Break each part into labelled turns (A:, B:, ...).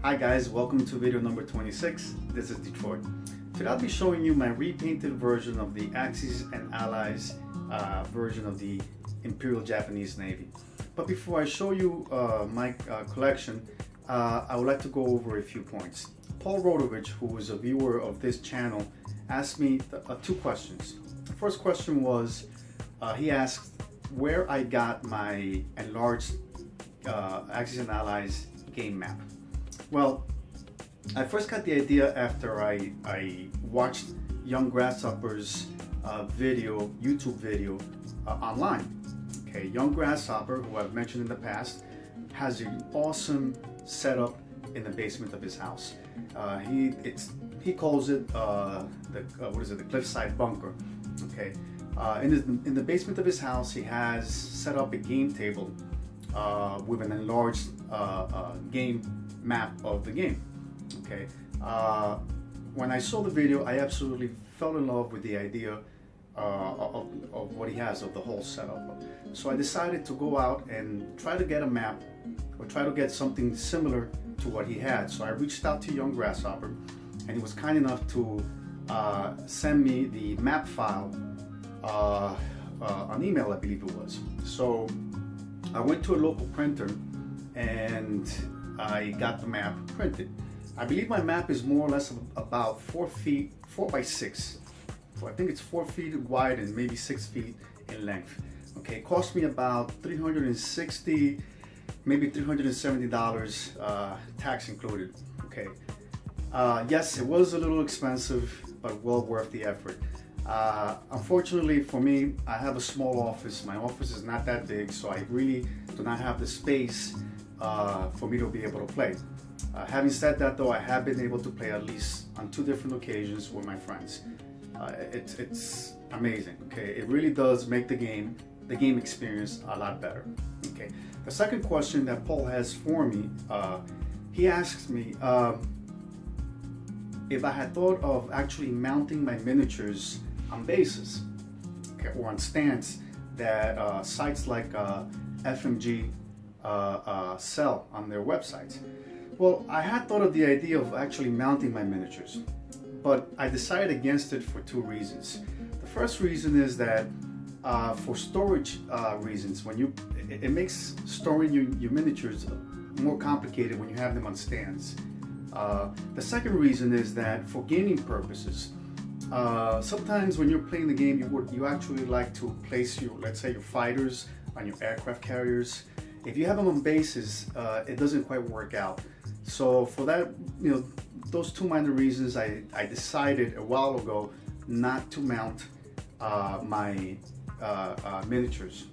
A: Hi guys, welcome to video number 26. This is Detroit. Today I'll be showing you my repainted version of the Axis and Allies version of the Imperial Japanese Navy. But before I show you my collection, I would like to go over a few points. Paul Rodovich, who is a viewer of this channel, asked me two questions. The first question was, he asked where I got my enlarged Axis and Allies game map. Well, I first got the idea after I watched Young Grasshopper's YouTube video online. Okay, Young Grasshopper, who I've mentioned in the past, has an awesome setup in the basement of his house. He calls it the cliffside bunker. Okay, in the basement of his house, he has set up a game table with an enlarged game map of the game. Okay, when I saw the video, I absolutely fell in love with the idea of what he has, of the whole setup. So I decided to go out and try to get a map, or try to get something similar to what he had. So I reached out to Young Grasshopper, and he was kind enough to send me the map file on email, I believe it was. So I went to a local printer and I got the map printed. I believe my map is more or less about 4 by 6. So I think it's 4 feet wide and maybe 6 feet in length. Okay, it cost me about $360, maybe $370, tax included. Okay, yes, it was a little expensive, but well worth the effort. Unfortunately for me, I have a small office. My office is not that big, so I really do not have the space for me to be able to play. Having said that though, I have been able to play at least on 2 different occasions with my friends. It's amazing. Okay, it really does make the game experience a lot better. Okay, the second question that Paul has for me, he asks me if I had thought of actually mounting my miniatures on bases, okay, or on stands that sites like FMG sell on their websites. Well, I had thought of the idea of actually mounting my miniatures, but I decided against it for 2 reasons. The first reason is that for storage reasons, it makes storing your miniatures more complicated when you have them on stands. The second reason is that for gaming purposes, sometimes when you're playing the game, you actually like to place let's say your fighters on your aircraft carriers. If you have them on bases, it doesn't quite work out. So for that, those 2 minor reasons, I decided a while ago not to mount my miniatures.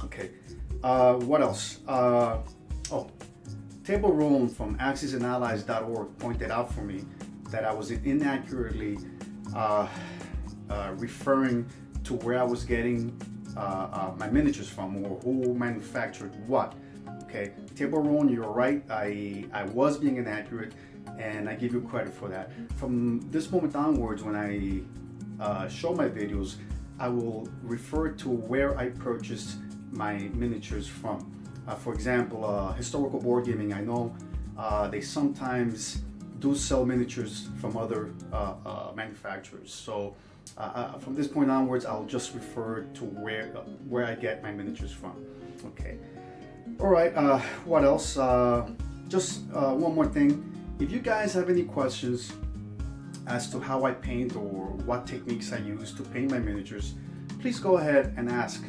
A: Okay, what else? Oh, Table Rome from AxisandAllies.org pointed out for me that I was inaccurately referring to where I was getting my miniatures from, or who manufactured what. Okay, Table Rome, you're right. I was being inaccurate, and I give you credit for that. From this moment onwards, when I show my videos, I will refer to where I purchased my miniatures from. For example, Historical Board Gaming, I know they sometimes do sell miniatures from other manufacturers. So from this point onwards, I'll just refer to where I get my miniatures from. Okay. All right. What else? Just one more thing. If you guys have any questions as to how I paint or what techniques I use to paint my miniatures, please go ahead and ask.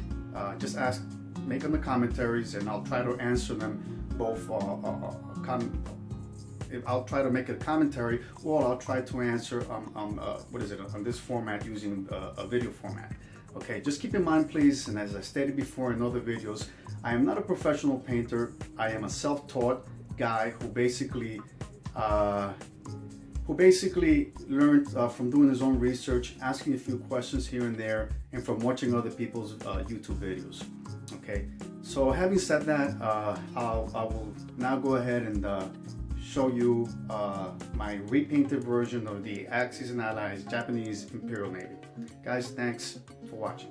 A: Just ask. Make them the commentaries, and I'll try to answer them both. I'll try to make a commentary, or I'll try to answer on this format using a video format. Okay, just keep in mind, please, and as I stated before in other videos, I am not a professional painter. I am a self-taught guy who basically learned from doing his own research, asking a few questions here and there, and from watching other people's YouTube videos. Okay, so having said that, I will now go ahead and show you my repainted version of the Axis and Allies Japanese Imperial Navy. Guys, thanks for watching.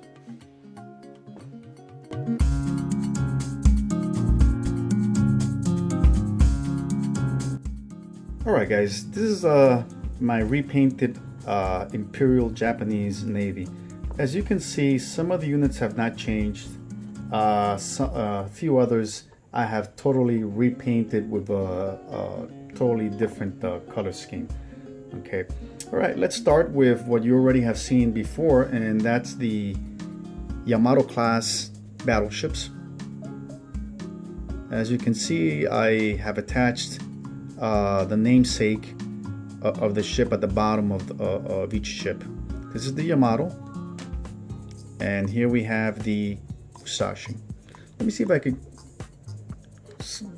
A: Alright guys, this is my repainted Imperial Japanese Navy. As you can see, some of the units have not changed. A few others I have totally repainted with a totally different color scheme. Okay, alright, let's start with what you already have seen before, and that's the Yamato class battleships. As you can see, I have attached the namesake of the ship at the bottom of each ship. This is the Yamato, and here we have the Musashi. Let me see if I could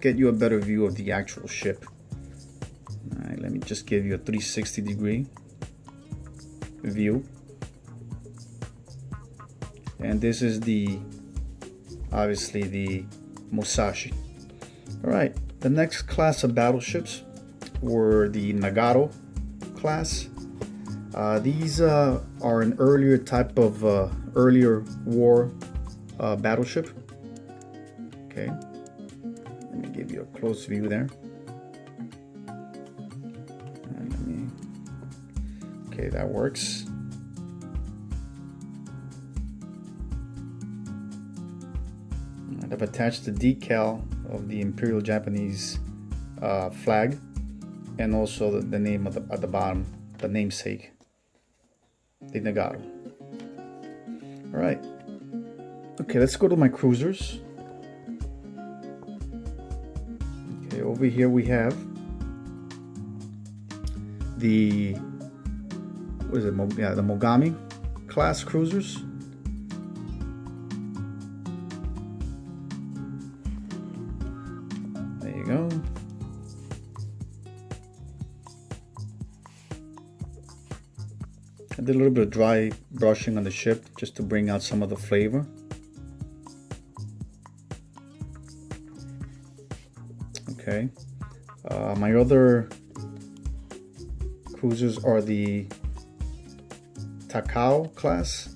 A: get you a better view of the actual ship. All right, let me just give you a 360-degree view. And this is obviously the Musashi. All right, the next class of battleships were the Nagaro class. These are an earlier type of earlier war battleship. Okay, let me give you a close view there. Okay, that works. I've attached the decal of the Imperial Japanese flag, and also the name at the bottom, the namesake, the Nagaro. All right. Okay, let's go to my cruisers. Okay, over here we have the the Mogami class cruisers. There you go. I did a little bit of dry brushing on the ship just to bring out some of the flavor. Okay. My other cruisers are the Takao class.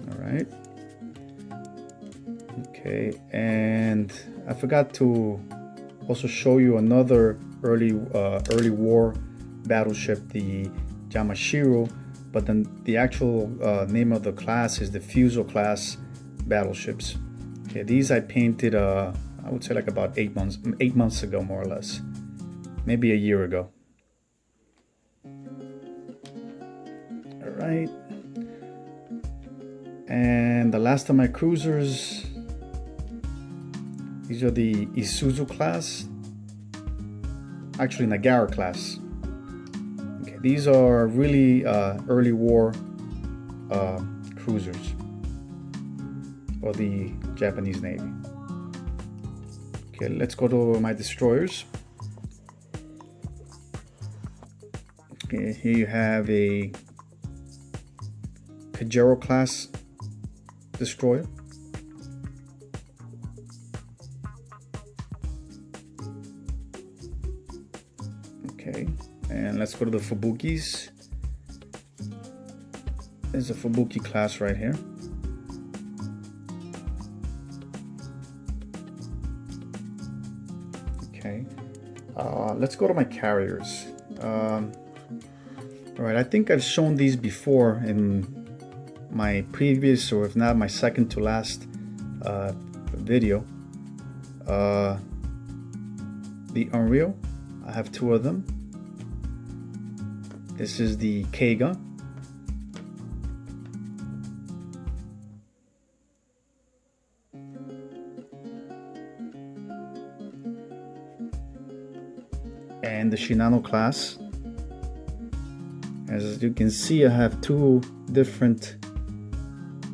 A: All right. Okay, and I forgot to also show you another early war battleship, the Yamashiro, but then the actual name of the class is the Fuso class battleships. Okay, these I painted I would say like about 8 months ago, more or less, maybe a year ago. All right, and the last of my cruisers, these are the Isuzu class, actually Nagaro class. Okay, these are really early war cruisers of the Japanese Navy. Okay, let's go to my destroyers. Okay, here you have a Kajero class destroyer. Okay, and let's go to the Fubukis. There's a Fubuki class right here. Okay, let's go to my carriers. All right, I think I've shown these before in my previous, or if not my second to last video. The Unreal, I have two of them. This is the Keiga. And the Shinano class. As you can see, I have two different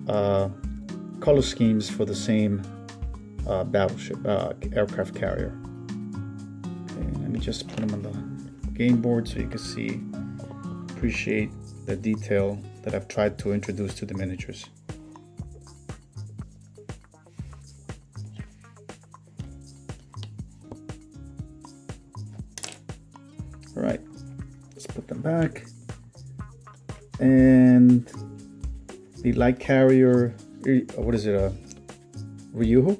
A: color schemes for the same battleship, aircraft carrier. Okay, let me just put them on the game board so you can appreciate the detail that I've tried to introduce to the miniatures. All right, let's put them back. And the light carrier, what is it, Ryuho,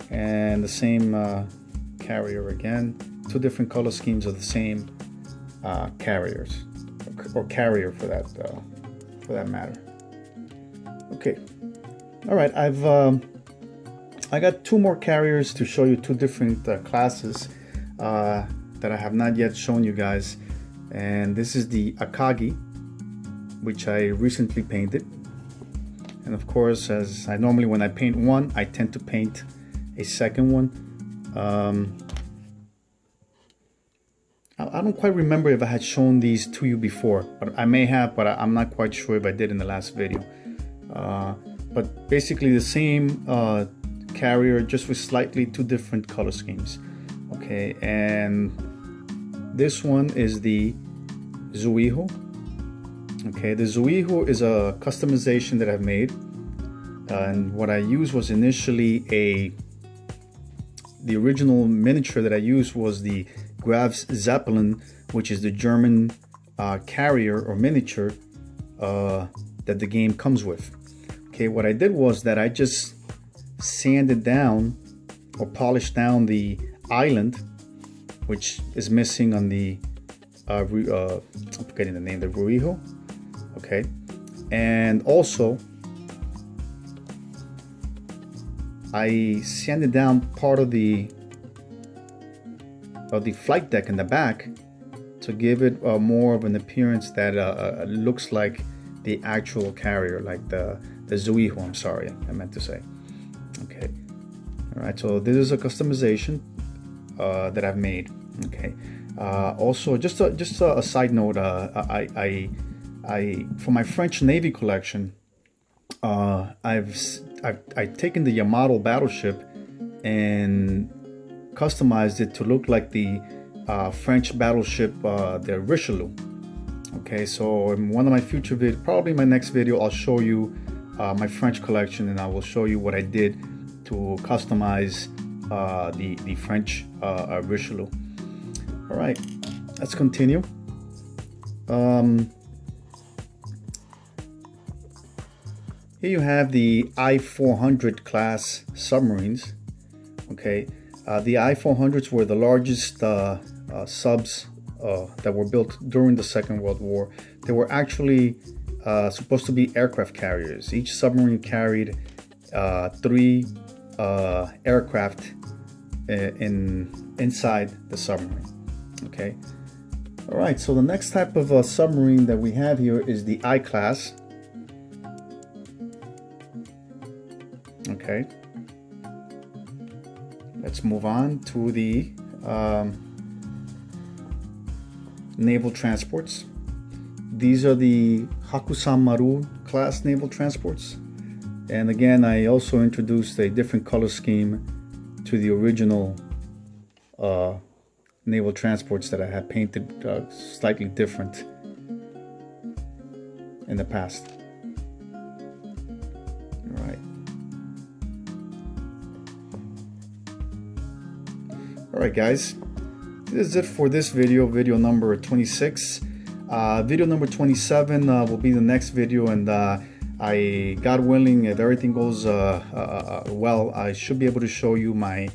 A: and the same carrier again. Two different color schemes of the same carriers, or carrier for that matter. Okay, all right. I got two more carriers to show you, two different classes that I have not yet shown you guys, and this is the Akagi, which I recently painted. And of course, as I normally, when I paint one, I tend to paint a second one. I don't quite remember if I had shown these to you before, but I may have, but I'm not quite sure if I did in the last video. But basically the same carrier, just with slightly two different color schemes. Okay, and this one is the Zuiho. Okay, the Zuiho is a customization that I've made, and what I used was initially the original miniature that I used was the Graf Zeppelin, which is the German carrier or miniature that the game comes with. Okay, what I did was that I just sanded down or polished down the island, which is missing on the I'm forgetting the name, the Ruiho. Okay, and also I sanded down part of the flight deck in the back to give it more of an appearance that looks like the actual carrier, like the Zuiho. I'm sorry, I meant to say. Okay, all right. So this is a customization that I've made. Okay. Also, just a side note. I for my French Navy collection, I've taken the Yamato battleship and customized it to look like the French battleship, the Richelieu. Okay, so in one of my future videos, probably my next video, I'll show you my French collection, and I will show you what I did to customize the French Richelieu. All right, let's continue. Here you have the I-400 class submarines. Okay, the I-400s were the largest subs that were built during the Second World War. They were actually supposed to be aircraft carriers. Each submarine carried 3 aircraft inside the submarine. Okay. All right. So the next type of submarine that we have here is the I class. Okay. Let's move on to the naval transports. These are the Hakusan Maru class naval transports. And again, I also introduced a different color scheme to the original naval transports that I had painted slightly different in the past. All right. All right, guys. This is it for this video, video number 26. Video number 27 will be the next video, and God willing, if everything goes well, I should be able to show you my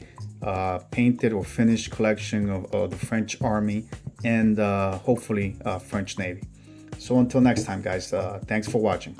A: painted or finished collection of the French Army and hopefully French Navy. So until next time, guys, thanks for watching.